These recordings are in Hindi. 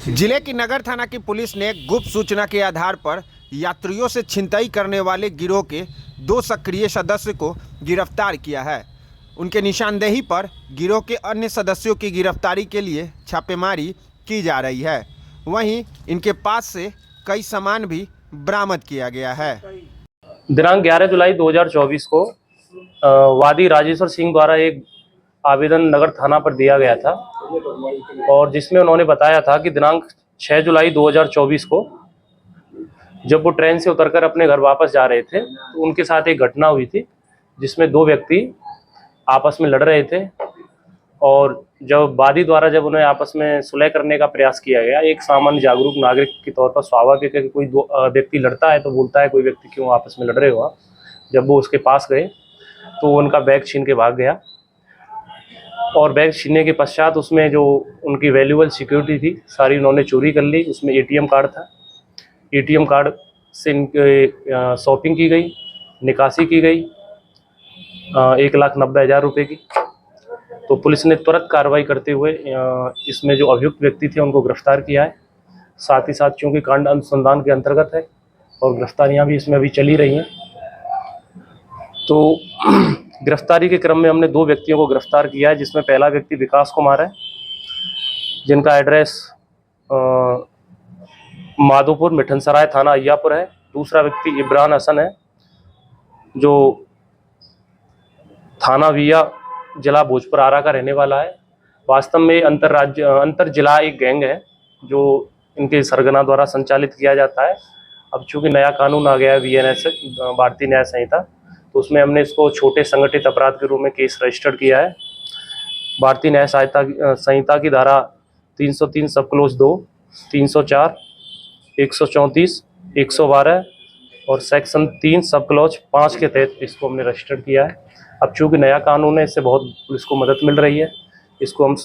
जिले की नगर थाना की पुलिस ने गुप्त सूचना के आधार पर यात्रियों से छिनतई करने वाले गिरोह के 2 सक्रिय सदस्य को गिरफ्तार किया है। उनके निशानदेही पर गिरोह के अन्य सदस्यों की गिरफ्तारी के लिए छापेमारी की जा रही है। वहीं इनके पास से कई सामान भी बरामद किया गया है। दिनांक 11 जुलाई 2024 को वादी राजेश्वर सिंह द्वारा एक आवेदन नगर थाना पर दिया गया था और जिसमें उन्होंने बताया था कि दिनांक 6 जुलाई 2024 को जब वो ट्रेन से उतरकर अपने घर वापस जा रहे थे तो उनके साथ एक घटना हुई थी जिसमें 2 व्यक्ति आपस में लड़ रहे थे और जब वादी द्वारा जब उन्हें आपस में सुलह करने का प्रयास किया गया, एक सामान्य जागरूक नागरिक के तौर पर स्वाभाविक है कि कोई व्यक्ति लड़ता है तो बोलता है कोई व्यक्ति क्यों आपस में लड़ रहे हो आप। जब वो उसके पास गए तो उनका बैग छीन के भाग गया और बैग छीनने के पश्चात उसमें जो उनकी वैल्यूएबल सिक्योरिटी थी सारी उन्होंने चोरी कर ली। उसमें एटीएम कार्ड था, एटीएम कार्ड से इनके शॉपिंग की गई, निकासी की गई 1,90,000 रुपये की। तो पुलिस ने तुरंत कार्रवाई करते हुए इसमें जो अभियुक्त व्यक्ति थे उनको गिरफ्तार किया है। साथ ही साथ चूँकि कांड अनुसंधान के अंतर्गत है और गिरफ्तारियां भी इसमें अभी चली रही हैं, तो गिरफ्तारी के क्रम में हमने 2 व्यक्तियों को गिरफ्तार किया है, जिसमें पहला व्यक्ति विकास कुमार है जिनका एड्रेस माधोपुर मिठनसराय थाना अय्यापुर है। दूसरा व्यक्ति इमरान हसन है जो थाना विया जिला भोजपुर आरा का रहने वाला है। वास्तव में अंतर जिला एक गैंग है जो इनके सरगना द्वारा संचालित किया जाता है। अब चूंकि नया कानून आ गया है VNS भारतीय न्याय संहिता, तो उसमें हमने इसको छोटे संगठित अपराध के रूप में केस रजिस्टर्ड किया है। भारतीय न्याय संहिता की धारा 303 सब क्लोज 2, 304, 134, 112 और सेक्शन 3 सब क्लॉज 5 के तहत इसको हमने रजिस्टर्ड किया है। अब चूँकि नया कानून है, इससे बहुत पुलिस को मदद मिल रही है। इसको हम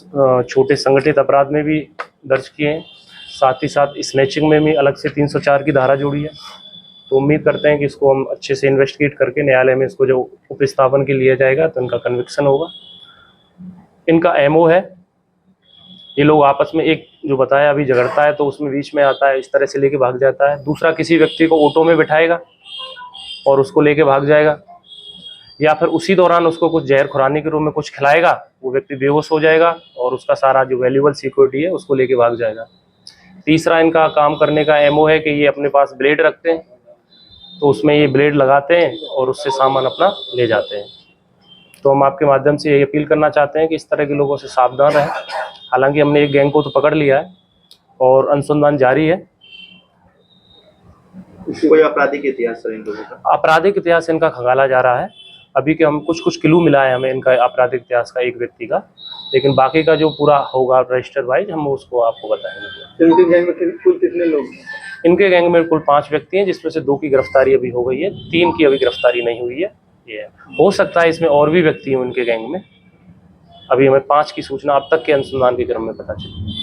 छोटे संगठित अपराध में भी दर्ज किए हैं, साथ ही साथ स्नैचिंग में भी अलग से 304 की धारा जोड़ी है। तो उम्मीद करते हैं कि इसको हम अच्छे से इन्वेस्टिगेट करके न्यायालय में इसको जो उपस्थापन के लिया जाएगा तो इनका कन्विक्शन होगा। इनका MO है, ये लोग आपस में एक जो बताया अभी झगड़ता है तो उसमें बीच में आता है, इस तरह से लेके भाग जाता है। दूसरा किसी व्यक्ति को ऑटो में बिठाएगा और उसको लेके भाग जाएगा, या फिर उसी दौरान उसको कुछ जहर खुरानी के रूप में कुछ खिलाएगा, वो व्यक्ति बेहोश हो जाएगा और उसका सारा जो वैल्यूएबल सिक्योरिटी है उसको लेके भाग जाएगा। तीसरा इनका काम करने का MO है कि ये अपने पास ब्लेड रखते हैं, तो उसमें ये ब्लेड लगाते हैं और उससे सामान अपना ले जाते हैं। तो हम आपके माध्यम से ये अपील करना चाहते हैं कि इस तरह के लोगों से सावधान रहें। हालांकि हमने एक गैंग को तो पकड़ लिया है और अनुसंधान जारी है। कोई आपराधिक इतिहास सर इन लोगों का? आपराधिक इतिहास इनका खंगाला जा रहा है। अभी के हम कुछ क्लू मिला है हमें इनका आपराधिक इतिहास का एक व्यक्ति का, लेकिन बाकी का जो पूरा होगा रजिस्टर वाइज हम उसको आपको बताएंगे। इनके गैंग में कुल कितने लोग? इनके गैंग में कुल 5 व्यक्ति हैं, जिसमें से 2 की गिरफ्तारी अभी हो गई है, 3 की अभी गिरफ्तारी नहीं हुई है। ये हो सकता है इसमें और भी व्यक्ति हों इनके गैंग में। अभी हमें 5 की सूचना अब तक के अनुसंधान के क्रम में पता चली।